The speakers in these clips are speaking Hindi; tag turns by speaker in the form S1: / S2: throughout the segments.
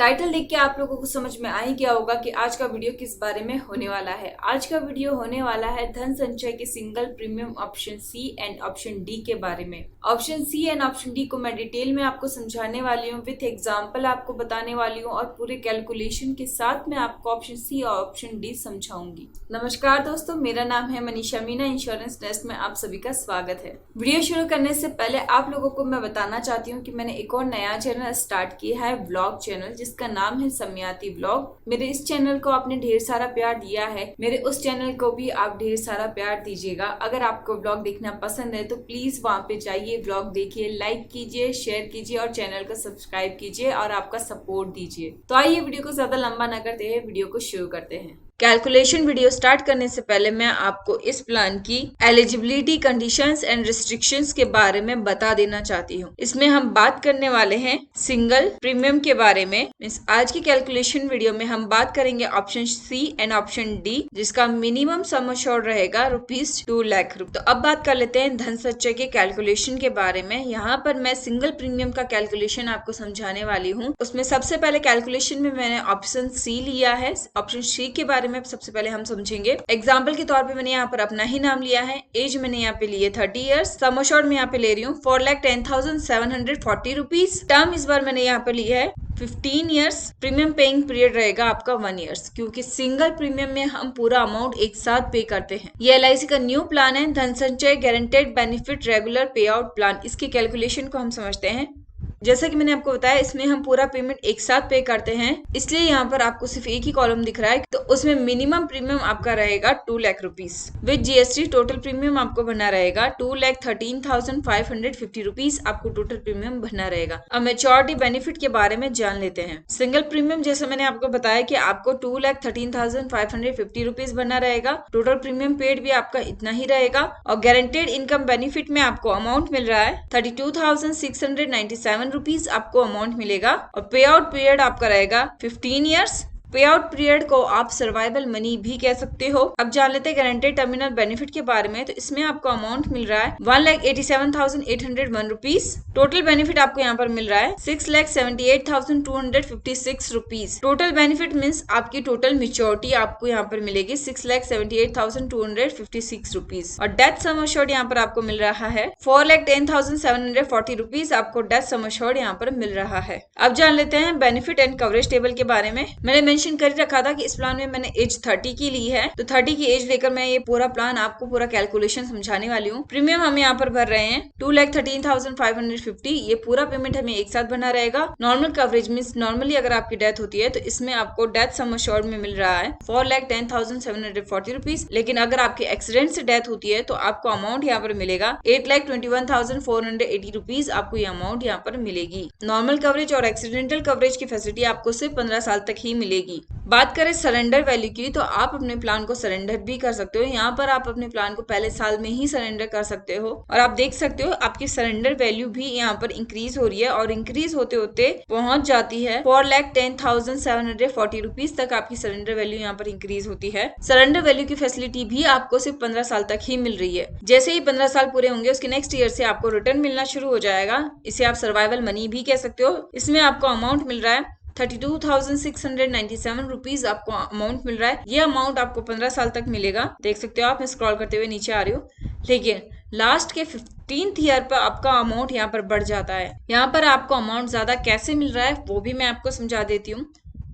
S1: टाइटल देख के आप लोगों को समझ में आ ही गया होगा कि आज का वीडियो किस बारे में होने वाला है। आज का वीडियो होने वाला है धन संचय के single premium option C and option D के बारे में। Option C and option D को मैं डिटेल में आपको समझाने वाली हूँ, विथ एग्जांपल आपको बताने वाली हूँ और पूरे कैलकुलेशन के साथ मैं आपको ऑप्शन सी और ऑप्शन डी समझाऊंगी। नमस्कार दोस्तों, मेरा नाम है मनीषा मीना, इंश्योरेंस नेस्ट में आप सभी का स्वागत है। वीडियो शुरू करने से पहले आप लोगों को मैं बताना चाहती हूँ कि मैंने एक और नया चैनल स्टार्ट किया है, व्लॉग चैनल, जिसका नाम है समयाती व्लॉग। मेरे इस चैनल को आपने ढेर सारा प्यार दिया है, मेरे उस चैनल को भी आप ढेर सारा प्यार दीजिएगा। अगर आपको व्लॉग देखना पसंद है तो प्लीज वहां पे जाइए, व्लॉग देखिए, लाइक कीजिए, शेयर कीजिए और चैनल को सब्सक्राइब कीजिए और आपका सपोर्ट दीजिए। तो आइए वीडियो को ज्यादा लंबा न करते हैं, वीडियो को शुरू करते हैं। कैलकुलेशन वीडियो स्टार्ट करने से पहले मैं आपको इस प्लान की एलिजिबिलिटी कंडीशंस एंड रिस्ट्रिक्शंस के बारे में बता देना चाहती हूँ। इसमें हम बात करने वाले हैं सिंगल प्रीमियम के बारे में। आज की कैलकुलेशन वीडियो में हम बात करेंगे option C and option D, जिसका मिनिमम सम एश्योर्ड रहेगा ₹2 लाख। तो अब बात कर लेते हैं धन संचय के कैलकुलेशन के बारे में। यहाँ पर मैं सिंगल प्रीमियम का कैलकुलेशन आपको समझाने वाली हूँ। उसमें सबसे पहले कैलकुलेशन में मैंने ऑप्शन सी लिया है। ऑप्शन सी के बारे में सबसे पहले हम समझेंगे। एग्जाम्पल के तौर पे मैंने यहाँ पर अपना ही नाम लिया है। एज मैंने यहाँ पे लिए 30 इयर्स। सम एश्योर्ड में यहाँ पे ले रही हूँ 4,10,740 रुपीज। टर्म इस बार मैंने यहाँ पे लिया है 15 इयर्स। प्रीमियम पेइंग पीरियड रहेगा आपका 1 ईयर्स, क्योंकि सिंगल प्रीमियम में हम पूरा अमाउंट एक साथ पे करते हैं। ये LIC का न्यू प्लान है, धन संचय गारंटेड बेनिफिट रेगुलर पे आउट प्लान। इसकी कैलकुलेशन को हम समझते हैं। जैसा कि मैंने आपको बताया, इसमें हम पूरा पेमेंट एक साथ पे करते हैं, इसलिए यहाँ पर आपको सिर्फ एक ही कॉलम दिख रहा है। तो उसमें मिनिमम प्रीमियम आपका रहेगा 2 lakh rupees with GST। Total premium आपको भरना रहेगा 2,13,550 रुपीज। आपको टोटल प्रीमियम भरना रहेगा। अब मैच्योरिटी बेनिफिट के बारे में जान लेते हैं। सिंगल प्रीमियम जैसे मैंने आपको बताया कि आपको 2,13,550 रुपीज भरना रहेगा। टोटल प्रीमियम पेड भी आपका इतना ही रहेगा। और गारंटेड इनकम बेनिफिट में आपको अमाउंट मिल रहा है 32,697 रुपीज आपको अमाउंट मिलेगा। और पे आउट पीरियड आपका रहेगा 15 इयर्स। पे आउट पीरियड को आप सर्वाइवल मनी भी कह सकते हो। अब जान लेते हैं गारंटेड टर्मिनल बेनिफिट के बारे में। तो इसमें आपको अमाउंट मिल रहा है 1,87,801 रुपीज। टोटल बेनिफिट आपको यहाँ पर मिल रहा है 6,78,256 रुपीज। टोटल बेनिफिट मीन्स आपकी टोटल मेच्योरिटी आपको यहाँ पर मिलेगी 6,78,256 रुपीज। और डेथ सम एश्योर्ड यहाँ पर आपको मिल रहा है 4,10,740 रुपीज। आपको डेथ सम एश्योर्ड यहाँ पर मिल रहा है। अब जान लेते हैं बेनिफिट एंड कवरेज टेबल के बारे में। मैंने मेंशन कर रखा था कि इस प्लान में मैंने एज 30 की ली है, तो 30 की एज लेकर मैं ये पूरा प्लान आपको पूरा कैलकुलेशन समझाने वाली हूँ। प्रीमियम हम यहाँ पर भर रहे हैं 2,13,550। ये पूरा पेमेंट हमें एक साथ भरना रहेगा। नॉर्मल कवरेज मीन्स नॉर्मली अगर आपकी डेथ होती है तो इसमें आपको डेथ सम एश्योर्ड में मिल रहा है 4,10,740 रुपीज। लेकिन अगर आपकी एक्सीडेंट से डेथ होती है तो आपको अमाउंट यहाँ पर मिलेगा 8,21,480 रुपीज। आपको ये अमाउंट यहाँ पर मिलेगी। नॉर्मल कवरेज और एक्सीडेंटल कवरेज की फैसिलिटी आपको सिर्फ 15 साल तक ही मिलेगी। बात करें सरेंडर वैल्यू की, तो आप अपने प्लान को सरेंडर भी कर सकते हो। यहाँ पर आप अपने प्लान को पहले साल में ही सरेंडर कर सकते हो। और आप देख सकते हो आपकी सरेंडर वैल्यू भी यहाँ पर इंक्रीज हो रही है और इंक्रीज होते होते पहुंच जाती है 4,10,740 रुपीज तक। आपकी सरेंडर वैल्यू यहाँ पर इंक्रीज होती है। सरेंडर वैल्यू की फैसिलिटी भी आपको सिर्फ 15 साल तक ही मिल रही है। जैसे ही 15 साल पूरे होंगे उसके नेक्स्ट ईयर से आपको रिटर्न मिलना शुरू हो जाएगा। इसे आप सर्वाइवल मनी भी कह सकते हो। इसमें आपको अमाउंट मिल रहा है 32,697 रुपीज। आपको अमाउंट मिल रहा है। ये अमाउंट आपको 15 साल तक मिलेगा। देख सकते हो आप, मैं स्क्रॉल करते हुए नीचे आ रही हूँ। लेकिन लास्ट के 15th ईयर पर आपका अमाउंट यहाँ पर बढ़ जाता है। यहाँ पर आपको अमाउंट ज्यादा कैसे मिल रहा है वो भी मैं आपको समझा देती हूँ।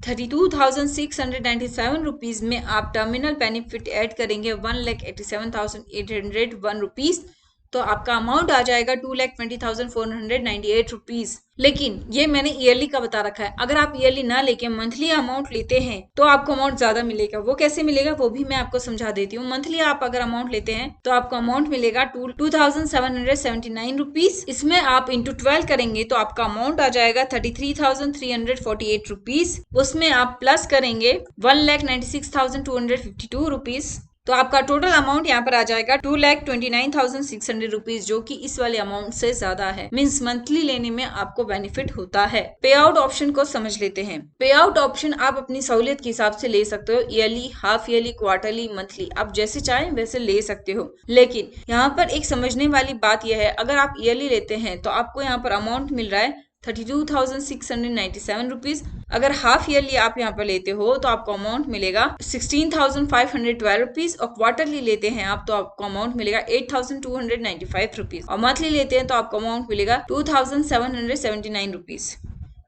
S1: 32,697 रुपीज में आप टर्मिनल बेनिफिट ऐड करेंगे 1,87,801 रुपीज, तो आपका अमाउंट आ जाएगा 2,20,498 रुपीज। लेकिन ये मैंने ईयरली का बता रखा है। अगर आप ईयरली ना लेके मंथली अमाउंट लेते हैं तो आपको अमाउंट ज्यादा मिलेगा। वो कैसे मिलेगा वो भी मैं आपको समझा देती हूँ। मंथली आप अगर अमाउंट लेते हैं तो आपको अमाउंट मिलेगा 2,779 रुपीज। इसमें आप इंटू 12 करेंगे तो आपका अमाउंट आ जाएगा 33,348 रुपीज। उसमें आप प्लस करेंगे 1,96,252 रुपीज, तो आपका टोटल अमाउंट यहाँ पर आ जाएगा 2,29,600 रुपीज, जो कि इस वाले अमाउंट से ज्यादा है। मीन्स मंथली लेने में आपको बेनिफिट होता है। पे आउट ऑप्शन को समझ लेते हैं। पे आउट ऑप्शन आप अपनी सहूलियत के हिसाब से ले सकते हो। Yearly, half yearly, quarterly, monthly, आप जैसे चाहें वैसे ले सकते हो। लेकिन यहाँ पर एक समझने वाली बात यह है, अगर आप ईयरली लेते हैं तो आपको यहाँ पर अमाउंट मिल रहा है 32,697 रुपीज। अगर हाफ ईयरली आप यहाँ पर लेते हो तो आपको अमाउंट मिलेगा 16,512 रुपीज, और क्वार्टरली लेते हैं आप तो आपको अमाउंट मिलेगा 8,295 रुपीज, और मंथली लेते हैं तो आपको अमाउंट मिलेगा 2,779 रुपीज।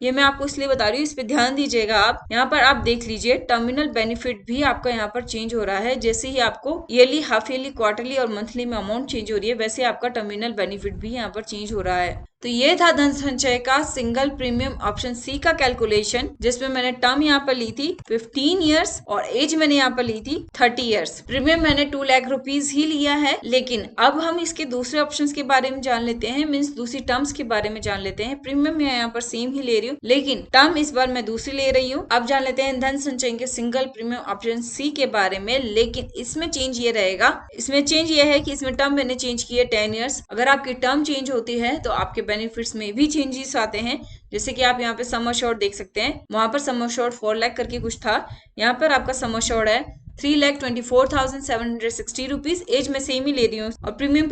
S1: ये मैं आपको इसलिए बता रही हूँ, इस पे ध्यान दीजिएगा। आप यहाँ पर आप देख लीजिए, टर्मिनल बेनिफिट भी आपका यहाँ पर चेंज हो रहा है। जैसे ही आपको ईयरली, हाफ ईयरली, क्वार्टरली और मंथली में अमाउंट चेंज हो रही है, वैसे आपका टर्मिनल बेनिफिट भी यहाँ पर चेंज हो रहा है। तो ये था धन संचय का सिंगल प्रीमियम ऑप्शन सी का कैलकुलेशन, जिसमें मैंने टर्म यहाँ पर ली थी 15 ईयर्स और एज मैंने यहाँ पर ली थी 30 ईयर्स। प्रीमियम मैंने 2 लाख रुपीज ही लिया है, लेकिन अब हम इसके दूसरे ऑप्शंस के बारे में जान लेते हैं, मीन्स दूसरी टर्म्स के बारे में जान लेते हैं। प्रीमियम मैं यहाँ पर सेम ही ले रही हूँ, लेकिन टर्म इस बार मैं दूसरी ले रही हूँ। अब जान लेते हैं धन संचय के सिंगल प्रीमियम ऑप्शन सी के बारे में, लेकिन इसमें चेंज ये रहेगा, इसमें चेंज ये है कि इसमें टर्म मैंने चेंज की है 10 ईयर्स। अगर आपकी टर्म चेंज होती है तो आपके बेनिफिट्स में भी चेंजेस आते हैं। जैसे कि आप यहाँ पे सम अश्योर्ड देख सकते हैं, वहां पर सम अश्योर्ड 4 लाख करके कुछ था, यहाँ पर आपका सम अश्योर्ड है 3,24,760 रुपीज। एज में सेम ही ले रही हूँ, और प्रीमियम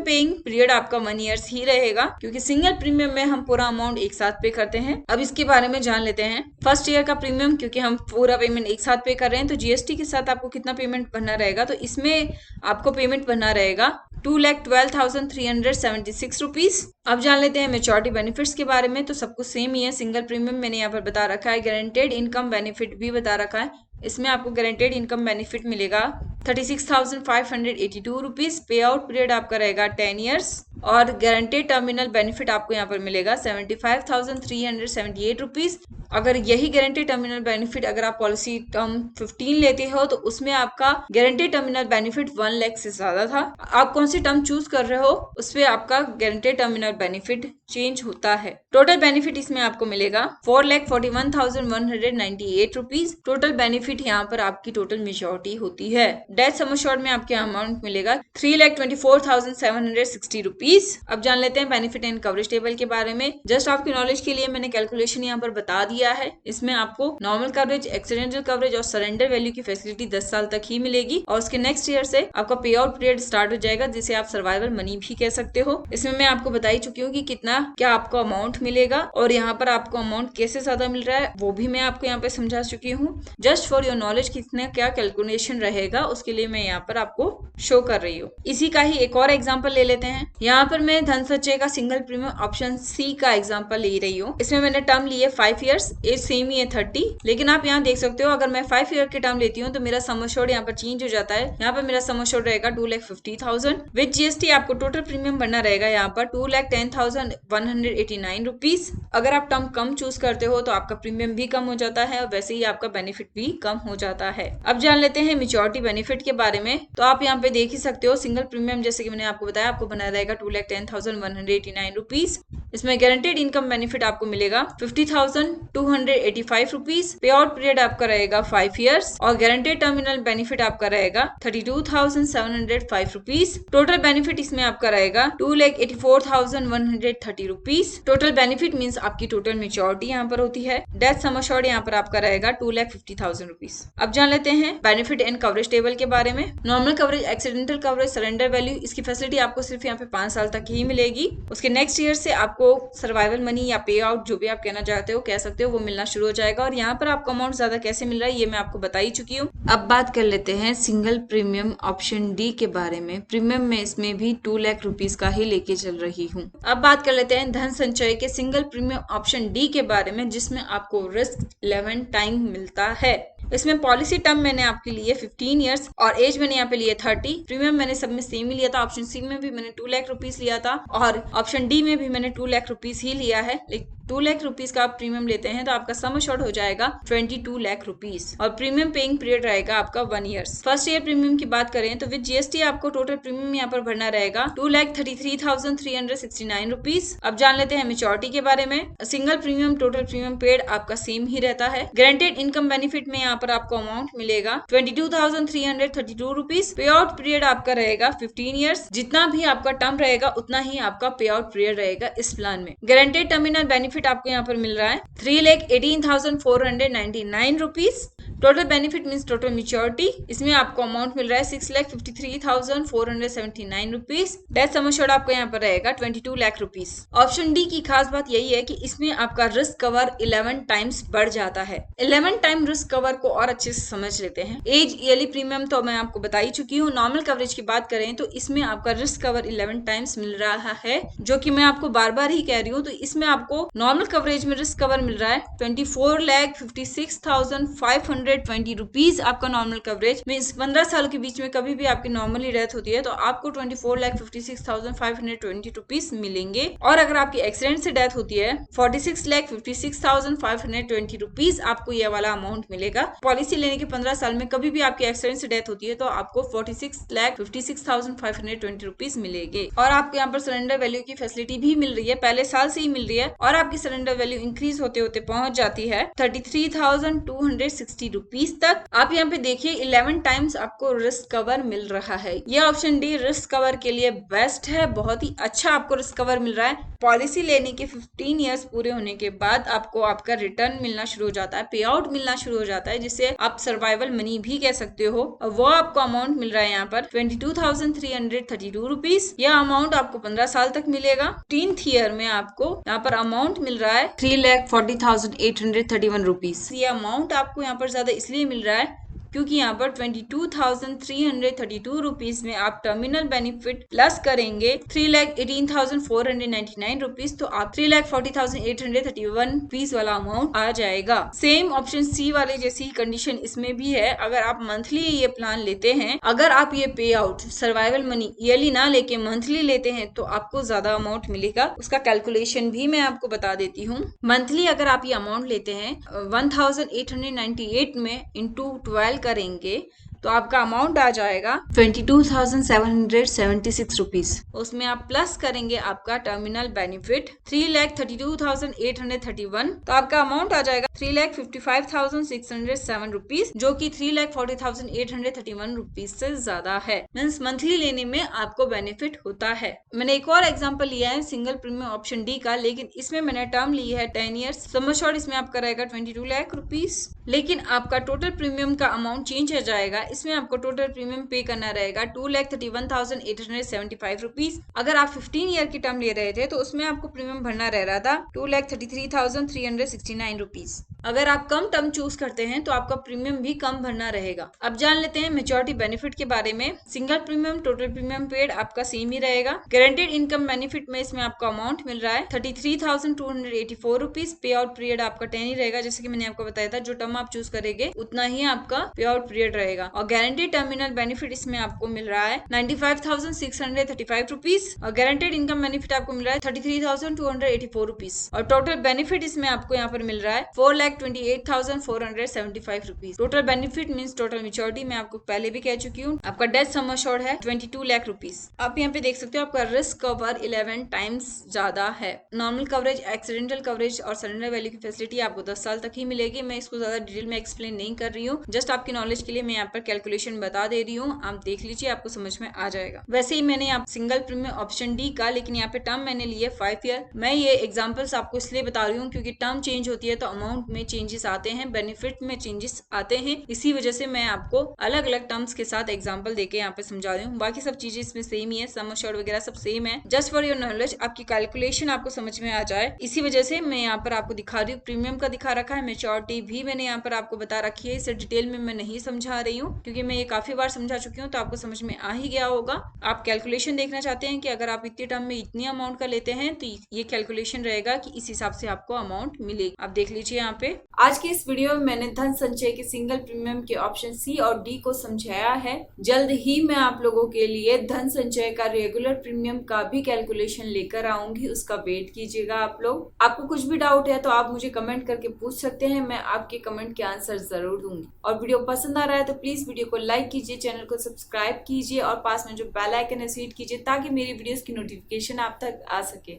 S1: पेइंग पीरियड आपका 1 ईयर ही रहेगा, क्योंकि सिंगल प्रीमियम में हम पूरा अमाउंट एक साथ पे करते हैं। अब इसके बारे में जान लेते हैं। फर्स्ट ईयर का प्रीमियम, क्योंकि हम पूरा पेमेंट एक साथ पे कर रहे हैं, तो जीएसटी के साथ आपको कितना पेमेंट भरना रहेगा, तो इसमें आपको पेमेंट भरना रहेगा 2,12,376 रुपीज। अब जान लेते हैं मेच्योरिटी बेनिफिट्स के बारे में। तो सब कुछ सेम ही है। सिंगल प्रीमियम मैंने यहाँ पर बता रखा है, गारंटेड इनकम बेनिफिट भी बता रखा है। इसमें आपको गारंटेड इनकम बेनिफिट मिलेगा 36,582 रुपीज। पे आउट पीरियड आपका रहेगा 10 ईयर्स, और गारंटेड टर्मिनल बेनिफिट आपको यहाँ पर मिलेगा 75,378 रुपीज। अगर यही गारंटेड टर्मिनल बेनिफिट अगर आप पॉलिसी टर्म 15 लेते हो तो उसमें आपका गारंटेड टर्मिनल बेनिफिट 1 लाख से ज्यादा था। आप कौन सी टर्म चूज कर रहे हो उस पर आपका गारंटेड टर्मिनल बेनिफिट चेंज होता है। टोटल बेनिफिट इसमें आपको मिलेगा 4,41,198 रुपीज। टोटल बेनिफिट यहाँ पर आपकी टोटल मेच्योरिटी होती है। डेथ सम अश्योर्ड में आपके अमाउंट मिलेगा 3,24,760 रुपीज। अब जान लेते हैं बेनिफिट एंड कवरेज टेबल के बारे में। जस्ट आपकी नॉलेज के लिए मैंने कैलकुलेशन यहाँ पर बता दिया है। इसमें आपको नॉर्मल कवरेज, एक्सीडेंटल कवरेज और सरेंडर वैल्यू की फैसिलिटी 10 साल तक ही मिलेगी, और उसके नेक्स्ट ईयर से आपका पे आउट पीरियड स्टार्ट हो जाएगा, जिसे आप सर्वाइवल मनी भी कह सकते हो। इसमें मैं आपको बता ही चुकी हूँ कि कितना क्या आपको अमाउंट मिलेगा, और यहाँ पर आपको अमाउंट कैसे ज्यादा मिल रहा है वो भी मैं आपको यहाँ पे समझा चुकी हूँ। जस्ट फॉर योर नॉलेज कितना क्या कैलकुलेशन रहेगा उसके लिए मैं यहाँ पर आपको शो कर रही हूँ। इसी का ही एक और एग्जाम्पल ले लेते हैं। यहाँ पर मैं धन संचय का सिंगल प्रीमियम ऑप्शन सी का एग्जाम्पल ले रही हूँ। इसमें मैंने टर्म ली है 5 ईयर्स, एज सेम ही है 30, लेकिन आप यहाँ देख सकते हो अगर मैं 5 ईयर की टर्म लेती हूँ तो मेरा सम अश्योर्ड यहाँ पर चेंज हो जाता है। यहाँ पर मेरा सम अश्योर्ड रहेगा 2,50,000 विद जीएसटी। आपको टोटल प्रीमियम भरना रहेगा यहाँ पर 2,10,189 रुपीज। अगर आप टर्म कम चूज करते हो तो आपका प्रीमियम भी कम हो जाता है, और वैसे ही आपका बेनिफिट भी कम हो जाता है। अब जान लेते हैं मेच्योरिटी बेनिफिट के बारे में। तो आप यहाँ पे देख ही सकते हो, सिंगल प्रीमियम जैसे कि मैंने आपको बताया आपको बना रहेगा 2,10,189 रुपीज। इसमें गारंटेड इनकम बेनिफिट आपको मिलेगा 50,285 रुपीज। पे आउट पीरियड आपका रहेगा 5 ईयर्स, और गारंटेड टर्मिनल बेनिफिट आपका रहेगा 32,705 रुपीज। टोटल बेनिफिट इसमें आपका रहेगा 2,84,130 रुपीज। टोटल बेनिफिट मीन्स आपकी टोटल मेच्योरिटी यहाँ पर होती है। डेथ सम अश्योर्ड यहाँ पर आपका रहेगा 2,50,000 रुपीज। अब जान लेते हैं बेनिफिट एंड कवरेज टेबल के बारे में। Normal coverage, accidental coverage, surrender value, इसकी फैसिलिटी आपको सिर्फ यहाँ पे 5 साल तक ही मिलेगी। उसके नेक्स्ट ईयर से आपको सर्वाइवल मनी या पे आउट जो भी आप कहना चाहते हो कह सकते हो वो मिलना शुरू हो जाएगा। और यहाँ पर आपको अमाउंट ज्यादा कैसे मिल रहा है ये मैं आपको बता ही चुकी हूँ। अब बात कर लेते हैं सिंगल प्रीमियम ऑप्शन डी के बारे में। प्रीमियम में इसमें भी 2 लाख रुपीज का ही लेके चल रही हूँ। अब बात कर लेते हैं धन संचय के सिंगल प्रीमियम ऑप्शन डी के बारे में, जिसमें आपको रिस्क 11 टाइम मिलता है। इसमें पॉलिसी टर्म मैंने आपके लिए 15 ईयर्स और एज मैंने यहाँ पे लिए 30। प्रीमियम मैंने सब में सेम ही लिया था। ऑप्शन सी में भी मैंने 2 लाख रुपीज लिया था, और ऑप्शन डी में भी मैंने 2 लाख रुपीज ही लिया है। 2 लाख रुपीज का आप प्रीमियम लेते हैं तो आपका सम अश्योर्ड हो जाएगा 22 लाख रुपीज, और प्रीमियम पेइंग पीरियड रहेगा आपका 1 ईयर्स। फर्स्ट ईयर प्रीमियम की बात करें तो विद जीएसटी आपको टोटल प्रीमियम यहाँ पर भरना रहेगा 2,33,369 रुपीज। अब जान लेते हैं मेच्योरिटी के बारे में। Single premium total premium paid आपका सेम ही रहता है। गारंटेड इनकम बेनिफिट में यहाँ पर आपको अमाउंट मिलेगा 22,332 रुपीज। पे आउट पीरियड आपका रहेगा 15 ईयर्स। जितना भी आपका टर्म रहेगा उतना ही आपका पे आउट पीरियड रहेगा इस प्लान में। गारंटेड टर्मिनल बेनिफिट आपको यहाँ पर मिल रहा है 3,18,499 rupees. Total benefit means total maturity, इसमें आपको अमाउंट मिल रहा है 6,53,479 रुपीज। डेथ सम एश्योर्ड आपको यहाँ पर रहेगा 22 लाख रुपीज। ऑप्शन डी की खास बात यही है कि इसमें आपका रिस्क कवर 11 टाइम्स बढ़ जाता है। 11 टाइम रिस्क कवर को और अच्छे से समझ लेते हैं। एज ईयरली प्रीमियम तो मैं आपको बता ही चुकी हूँ। नॉर्मल कवरेज की बात करें तो इसमें आपका रिस्क कवर 11 टाइम्स मिल रहा है, जो कि मैं आपको बार बार ही कह रही हूँ। तो इसमें आपको नॉर्मल कवरेज में रिस्क कवर मिल रहा है 24,56,520 रुपीज। आपका नॉर्मल कवरेज मीन्स 15 साल के बीच में कभी भी आपकी नॉर्मली डेथ होती है तो आपको 24,56,520 रुपीज मिलेंगे। और अगर आपकी एक्सीडेंट से डेथ होती है 46,56,520 रुपीज आपको ये वाला अमाउंट मिलेगा। पॉलिसी लेने के 15 साल में कभी भी आपकी एक्सीडेंट से डेथ होती है तो आपको 46,56,520 रुपीज मिलेंगे। और आपको यहाँ पर सरेंडर वैल्यू की फैसिलिटी भी मिल रही है, पहले साल से ही मिल रही है। और आपकी सरेंडर वैल्यू इंक्रीज होते होते पहुंच जाती है 33,260 रुपीज तक। आप यहाँ पे देखिए 11 टाइम्स आपको रिस्क कवर मिल रहा है। यह ऑप्शन डी रिस्क कवर के लिए बेस्ट है, बहुत ही अच्छा आपको रिस्क कवर मिल रहा है। पॉलिसी लेने के 15 इयर्स पूरे होने के बाद आपको आपका रिटर्न मिलना शुरू हो जाता है, पे आउट मिलना शुरू हो जाता है, जिसे आप सर्वाइवल मनी भी कह सकते हो। वो आपको अमाउंट मिल रहा है यहाँ पर 22,332 रुपीज। यह अमाउंट आपको 15 साल तक मिलेगा। 15th ईयर में आपको यहाँ पर अमाउंट मिल रहा है 3,40,831 रुपीज। ये अमाउंट आपको यहाँ पर ज्यादा इसलिए मिल रहा है क्योंकि यहाँ पर 22,332 रुपीज में आप टर्मिनल बेनिफिट प्लस करेंगे 3,18,499 रुपीज, तो आप 3,40,831 रुपीज वाला अमाउंट आ जाएगा। सेम ऑप्शन सी वाले जैसी कंडीशन इसमें भी है। अगर आप मंथली ये प्लान लेते हैं, अगर आप ये पे आउट सर्वाइवल मनी ईयरली ना लेके मंथली लेते हैं तो आपको ज्यादा अमाउंट मिलेगा। उसका कैलकुलेशन भी मैं आपको बता देती हूँ। मंथली अगर आप ये अमाउंट लेते हैं 1,898 में इंटू 12 करेंगे तो आपका अमाउंट आ जाएगा 22,776 रुपीज। उसमें आप प्लस करेंगे आपका टर्मिनल बेनिफिट 3,32,831, तो आपका अमाउंट आ जाएगा 3,55,607 रुपीज, जो कि 3,40,831 रुपीज से ज्यादा है। मीन्स मंथली लेने में आपको बेनिफिट होता है। मैंने एक और एग्जाम्पल लिया है सिंगल प्रीमियम ऑप्शन डी का, लेकिन इसमें मैंने टर्म ली है 10 ईयर्स। सम एश्योर्ड इसमें आपका रहेगा 22 लाख रुपीज, लेकिन आपका टोटल प्रीमियम का अमाउंट चेंज हो जाएगा। इसमें आपको टोटल प्रीमियम पे करना रहेगा 2,31,875 रुपीज। अगर आप 15 ईयर की टर्म ले रहे थे तो उसमें आपको प्रीमियम भरना रह रहा था 2,33,369 रुपीज। अगर आप कम टर्म चूज करते हैं तो आपका प्रीमियम भी कम भरना रहेगा। अब जान लेते हैं मेच्योरिटी बेनिफिट के बारे में। Single premium total premium paid आपका सेम ही रहेगा। गारंटेड इनकम बेनिफिट में इसमें आपको अमाउंट मिल रहा है 33,284 रुपीज। पे आउट पीरियड आपका 10 ही रहेगा, जैसे कि मैंने आपको बताया था। जो टर्म आप चूज करेंगे उतना ही आपका पे आउट पीरियड रहेगा। और गारंटेड टर्मिनल बेनिफिट इसमें आपको मिल रहा है 95,635 रुपीज। और गारंटेड इनकम बेनिफिट आपको मिल रहा है 33,284 रुपीज। और टोटल बेनिफिट इसमें आपको यहाँ पर मिल रहा है 4,28,475 rupees. Total benefit means total maturity मैं आपको पहले भी कह चुकी हूँ। आपका डेथ सम एश्योर्ड है 22 लाख रुपीज। आप यहाँ पे देख सकते हो आपका रिस्क कवर 11 टाइम्स ज्यादा है। नॉर्मल कवरेज, एक्सीडेंटल कवरेज और सरेंडर वैल्यू की फैसिलिटी आपको 10 साल तक ही मिलेगी। मैं इसको ज्यादा डिटेल में एक्सप्लेन नहीं कर रही हूँ, जस्ट आपकी नॉलेज के लिए मैं यहाँ पर कैलकुलेशन बता दे रही हूँ। आप देख लीजिए, आपको समझ में आ जाएगा। वैसे ही मैंने यहाँ सिंगल प्रीमियम ऑप्शन डी का, लेकिन यहाँ पे टर्म मैंने लिए 5 ईयर। मैं ये एग्जांपल्स आपको इसलिए बता रही हूँ क्योंकि टर्म चेंज होती है तो अमाउंट में चेंजेस आते हैं, बेनिफिट में चेंजेस आते हैं। इसी वजह से मैं आपको अलग अलग टर्म्स के साथ एग्जांपल देके यहाँ पे समझा रही हूँ। बाकी सब चीजें इसमें सेम ही है, सम एश्योर्ड वगैरह सब सेम है। जस्ट फॉर योर नॉलेज, आपकी कैलकुलेशन आपको समझ में आ जाए, इसी वजह से मैं यहाँ पर आपको दिखा रही हूँ। प्रीमियम का दिखा रखा है, मेच्योरिटी भी मैंने यहाँ पर आपको बता रखी है। इसे डिटेल में मैं नहीं समझा रही हूँ क्योंकि मैं ये काफी बार समझा चुकी हूँ, तो आपको समझ में आ ही गया होगा। आप कैलकुलेशन देखना चाहते हैं कि अगर आप इतने टर्म में इतनी अमाउंट का लेते हैं तो ये कैलकुलेशन रहेगा कि इस हिसाब से आपको अमाउंट मिलेगी। आप देख लीजिए यहाँ पे। आज की इस वीडियो में मैंने धन संचय के सिंगल प्रीमियम के ऑप्शन सी और डी को समझाया है। जल्द ही मैं आप लोगों के लिए धन संचय का रेगुलर प्रीमियम का भी कैलकुलेशन लेकर आऊंगी, उसका वेट कीजिएगा आप लोग। आपको कुछ भी डाउट है तो आप मुझे कमेंट करके पूछ सकते हैं, मैं आपके कमेंट के आंसर जरूर दूंगी। और वीडियो पसंद आ रहा है तो प्लीज वीडियो को लाइक कीजिए, चैनल को सब्सक्राइब कीजिए और पास में जो बेल आइकन है हिट कीजिए ताकि मेरी वीडियोस की नोटिफिकेशन आप तक आ सके।